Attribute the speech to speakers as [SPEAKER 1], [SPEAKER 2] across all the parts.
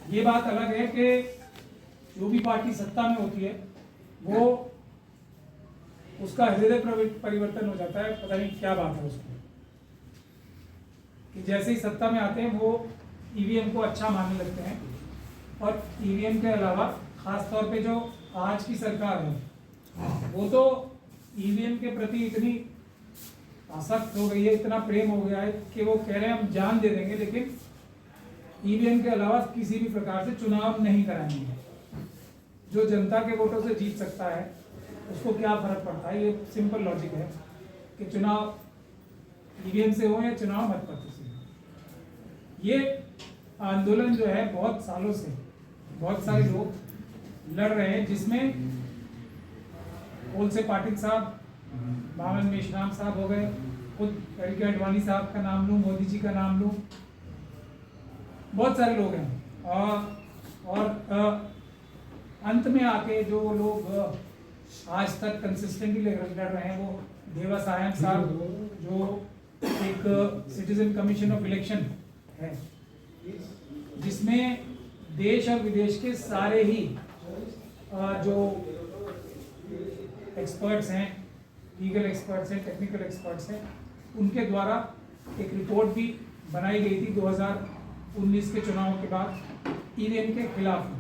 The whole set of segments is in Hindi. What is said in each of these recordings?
[SPEAKER 1] ये बात अलग है कि जो भी पार्टी सत्ता में होती है वो उसका हृदय परिवर्तन हो जाता है, पता नहीं क्या बात है उसको, कि जैसे ही सत्ता में आते हैं वो ईवीएम को अच्छा मानने लगते हैं। और ईवीएम के अलावा खास तौर पे जो आज की सरकार है वो तो ईवीएम के प्रति इतनी आसक्त हो गई है, इतना प्रेम हो गया है कि वो कह रहे हैं हम जान दे देंगे लेकिन ईवीएम के अलावा किसी भी प्रकार से चुनाव नहीं कराएंगे। जो जनता के वोटों से जीत सकता है उसको क्या फर्क पड़ता है, ये सिंपल लॉजिक है कि चुनाव ईवीएम से हो या चुनाव मतपत्र से हो। ये आंदोलन जो है बहुत सालों से बहुत सारे लोग लड़ रहे हैं, जिसमें कोलसे पाटिल साहब, बामन मेश्राम साहब हो गए, खुद एल.के. आडवाणी साहब का नाम लूं, मोदी जी का नाम लूं, बहुत सारे लोग हैं। और अंत में आके जो लोग आज तक कंसिस्टेंटली लड़ रहे हैं वो देवा सायन साहब, जो एक सिटीजन कमीशन ऑफ इलेक्शन है जिसमें देश और विदेश के सारे ही जो एक्सपर्ट्स हैं, लीगल एक्सपर्ट्स हैं, टेक्निकल एक्सपर्ट्स हैं, उनके द्वारा एक रिपोर्ट भी बनाई गई थी 2019 के चुनाव के बाद ईवीएम के खिलाफ।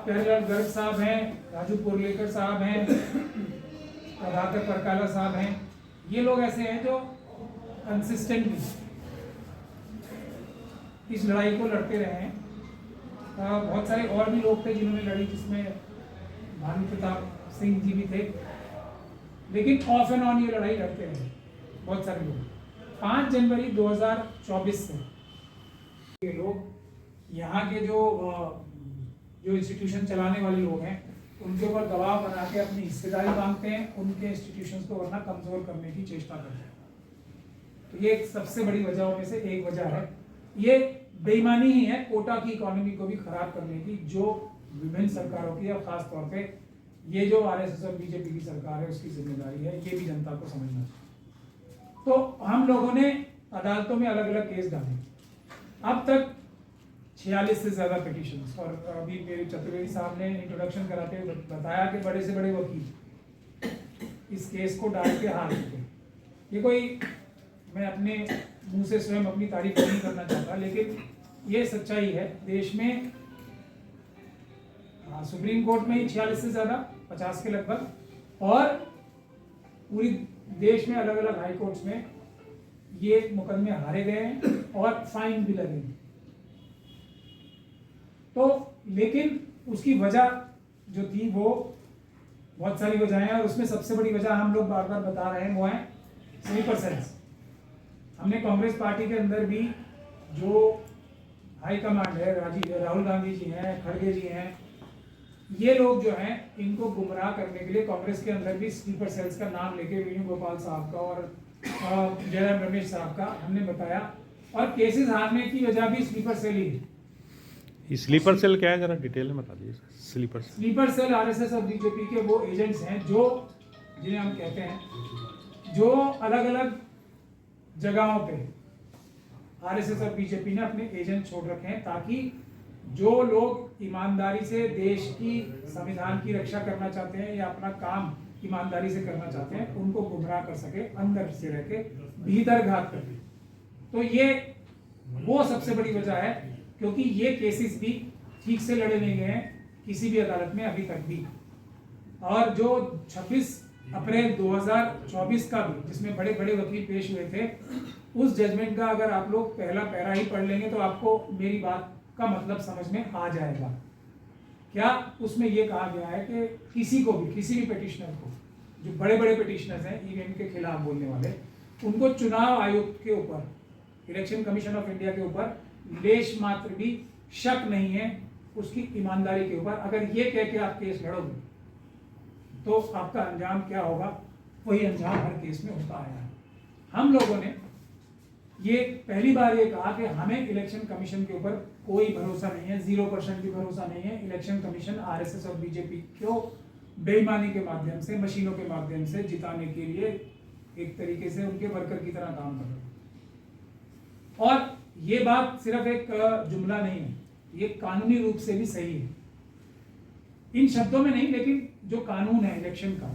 [SPEAKER 1] प्यारेलाल गर्ग साहब हैं, राजू पुरलेकर साहब हैं, प्रभाकर परकाला साहब हैं, ये लोग ऐसे हैं जो कंसिस्टेंटली इस लड़ाई को लड़ते रहे हैं। बहुत सारे और भी लोग थे जिन्होंने लड़ी, जिसमें भानु प्रताप सिंह जी भी थे, लेकिन ऑफ एंड ऑन ये लड़ाई लड़ते रहे बहुत सारे लोग। 5 जनवरी 2024 से ये लोग यहाँ के जो इंस्टीट्यूशन चलाने वाले लोग हैं उनके ऊपर दबाव बना के अपनी हिस्सेदारी मांगते हैं, उनके इंस्टीट्यूशंस को वरना कमजोर करने की चेष्टा करते हैं। तो ये एक सबसे बड़ी वजहों में से एक वजह है। ये बेईमानी ही है कोटा की इकोनॉमी को भी खराब करने की, जो विभिन्न सरकारों की, और खास तौर पे ये जो आरएसएस और बीजेपी की सरकार है उसकी जिम्मेदारी है। ये भी जनता को समझना चाहिए। तो हम लोगों ने अदालतों में अलग अलग केस डाले, अब तक 46 से ज्यादा पिटीशंस। और अभी मेरे चतुर्वेदी साहब ने इंट्रोडक्शन कराते हुए बताया कि बड़े से बड़े वकील इस केस को डाल के हार चुके। ये कोई, मैं अपने मुंह से स्वयं अपनी तारीफ नहीं करना चाहता, लेकिन ये सच्चाई है। देश में सुप्रीम कोर्ट में ही 46 से ज्यादा, 50 के लगभग, और पूरी देश में अलग अलग हाई कोर्ट्स में ये मुकदमे हारे गए हैं और फाइन भी लगे हैं। तो लेकिन उसकी वजह जो थी वो बहुत सारी वजहें हैं, और उसमें सबसे बड़ी वजह हम लोग बार बार बता रहे हैं वो है स्लीपर सेल्स। हमने कांग्रेस पार्टी के अंदर भी जो हाई कमांड है, राहुल गांधी जी हैं, खड़गे जी हैं, ये लोग जो हैं इनको गुमराह करने के लिए कांग्रेस के अंदर भी स्लीपर सेल्स का नाम लेके वेणुगोपाल साहब का और जयराम रमेश साहब का हमने बताया, और केसेस हारने की वजह भी स्लीपर सेल ही है।
[SPEAKER 2] स्लीपर सेल क्या है, जरा डिटेल में बता दीजिए।
[SPEAKER 1] स्लीपर सेल आरएसएस और बीजेपी के वो एजेंट्स हैं जो, जिन्हें हम कहते हैं, जो अलग अलग जगहों पे आरएसएस और बीजेपी ने अपने एजेंट छोड़ रखे हैं, ताकि जो लोग ईमानदारी से देश की, संविधान की रक्षा करना चाहते हैं या अपना काम ईमानदारी से करना चाहते हैं, उनको गुमराह कर सके, अंदर से रह के भीतर घात करके। तो ये वो सबसे बड़ी वजह है, क्योंकि ये केसेस भी ठीक से लड़े नहीं गए हैं किसी भी अदालत में अभी तक भी। और जो 26 अप्रैल 2024 का भी, जिसमें बड़े बड़े वकील पेश हुए थे, उस जजमेंट का अगर आप लोग पहला पैरा ही पढ़ लेंगे तो आपको मेरी बात का मतलब समझ में आ जाएगा। क्या उसमें यह कहा गया है कि किसी को भी, किसी भी पिटिशनर को, जो बड़े बड़े पिटिशनर्स हैं ईवीएम के खिलाफ बोलने वाले, उनको चुनाव आयोग के ऊपर, इलेक्शन कमीशन ऑफ इंडिया के ऊपर लेश मात्र भी शक नहीं है उसकी ईमानदारी के ऊपर। अगर ये कह के आप केस लड़ोगे तो आपका अंजाम क्या होगा, वही अंजाम हर केस में होता आया है। हम लोगों ने ये पहली बार ये कहा कि हमें इलेक्शन कमीशन के ऊपर कोई भरोसा नहीं है, 0% भी भरोसा नहीं है। इलेक्शन कमीशन आरएसएस और बीजेपी को बेईमानी के माध्यम से, मशीनों के माध्यम से जिताने के लिए एक तरीके से उनके वर्कर की तरह काम कर रहे हैं। और ये बात सिर्फ एक जुमला नहीं है, ये कानूनी रूप से भी सही है। इन शब्दों में नहीं, लेकिन जो कानून है इलेक्शन का,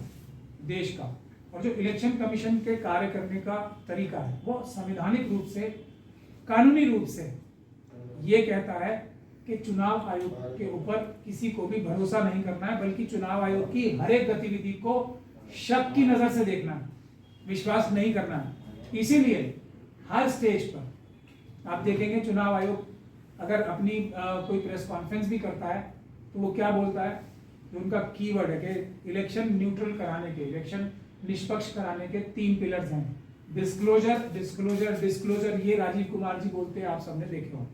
[SPEAKER 1] देश का, और जो इलेक्शन कमीशन के कार्य करने का तरीका है, वो संवैधानिक रूप से, कानूनी रूप से ये कहता है कि चुनाव आयोग के ऊपर किसी को भी भरोसा नहीं करना है, बल्कि चुनाव आयोग की हर एक गतिविधि को शक की नजर से देखना है, विश्वास नहीं करना है। इसीलिए हर स्टेज पर आप देखेंगे चुनाव आयोग अगर अपनी कोई प्रेस कॉन्फ्रेंस भी करता है तो वो क्या बोलता है, जो उनका कीवर्ड है कि इलेक्शन न्यूट्रल कराने के, इलेक्शन निष्पक्ष कराने के 3 पिलर्स हैं, डिस्क्लोजर डिस्क्लोजर डिस्क्लोजर। ये राजीव कुमार जी बोलते हैं, आप सबने देखे हो।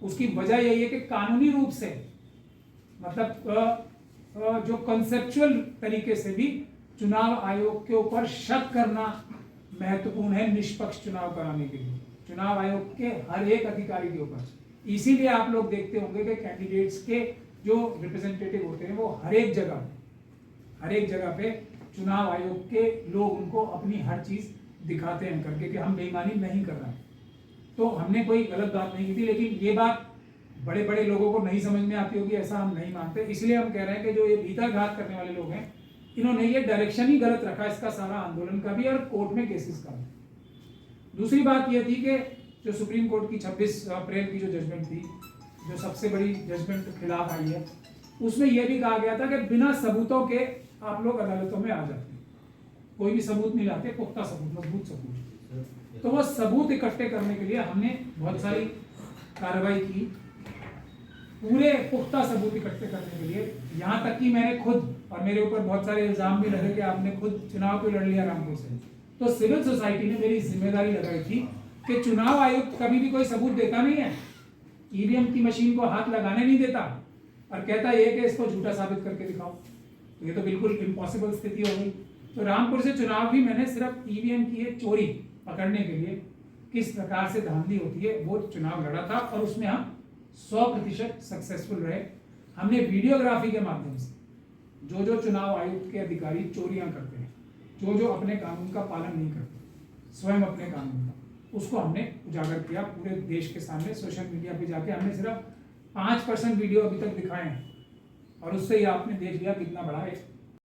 [SPEAKER 1] उसकी वजह यही है कि कानूनी रूप से, मतलब जो कॉन्सेप्चुअल तरीके से भी चुनाव आयोग के ऊपर शक करना महत्वपूर्ण है निष्पक्ष चुनाव कराने के लिए, चुनाव आयोग के हर एक अधिकारी के ऊपर। इसीलिए आप लोग देखते होंगे कि कैंडिडेट्स के जो रिप्रेजेंटेटिव होते हैं वो हर एक जगह पे चुनाव आयोग के लोग उनको अपनी हर चीज दिखाते हैं करके कि हम बेईमानी नहीं कर रहे हैं। तो हमने कोई गलत बात नहीं की थी, लेकिन ये बात बड़े बड़े लोगों को नहीं समझ में आती होगी, ऐसा हम नहीं मानते। इसलिए हम कह रहे हैं कि जो ये भीतरघात करने वाले लोग हैं, इन्होंने ये डायरेक्शन ही गलत रखा, इसका सारा आंदोलन का भी और कोर्ट में केसेस का भी। दूसरी बात ये थी कि जो सुप्रीम कोर्ट की 26 अप्रैल की जो जजमेंट थी, जो सबसे बड़ी जजमेंट खिलाफ आई है, उसमें यह भी कहा गया था कि बिना सबूतों के आप लोग अदालतों में आ जाते हैं, कोई भी सबूत नहीं लाते, पुख्ता सबूत, मजबूत सबूत। तो वो सबूत इकट्ठे करने के लिए हमने बहुत सारी कार्रवाई की, पूरे पुख्ता सबूत इकट्ठे करने के लिए। यहाँ तक कि मैंने खुद, और मेरे ऊपर बहुत सारे इल्जाम भी लगे कि आपने खुद चुनाव क्यों लड़ लिया रामपुर से, तो सिविल सोसाइटी ने मेरी जिम्मेदारी लगाई थी कि चुनाव आयोग कभी भी कोई सबूत देता नहीं है, ईवीएम की मशीन को हाथ लगाने नहीं देता, और कहता ये कि इसको झूठा साबित करके दिखाओ। तो ये तो बिल्कुल इम्पॉसिबल स्थिति हो गई। तो रामपुर से चुनाव भी मैंने सिर्फ ईवीएम की एक चोरी पकड़ने के लिए, किस प्रकार से धांधली होती है, वो चुनाव लड़ा था, और उसमें हम 100% सक्सेसफुल रहे। हमने वीडियोग्राफी के माध्यम से जो चुनाव आयोग के अधिकारी चोरियां करते हैं, जो अपने कानून का पालन नहीं करते, स्वयं अपने कानून का, उसको हमने उजागर किया पूरे देश के सामने। सोशल मीडिया पे जाके हमने सिर्फ 5% वीडियो अभी तक दिखाए हैं, और उससे ही आपने देख लिया कितना बड़ा एक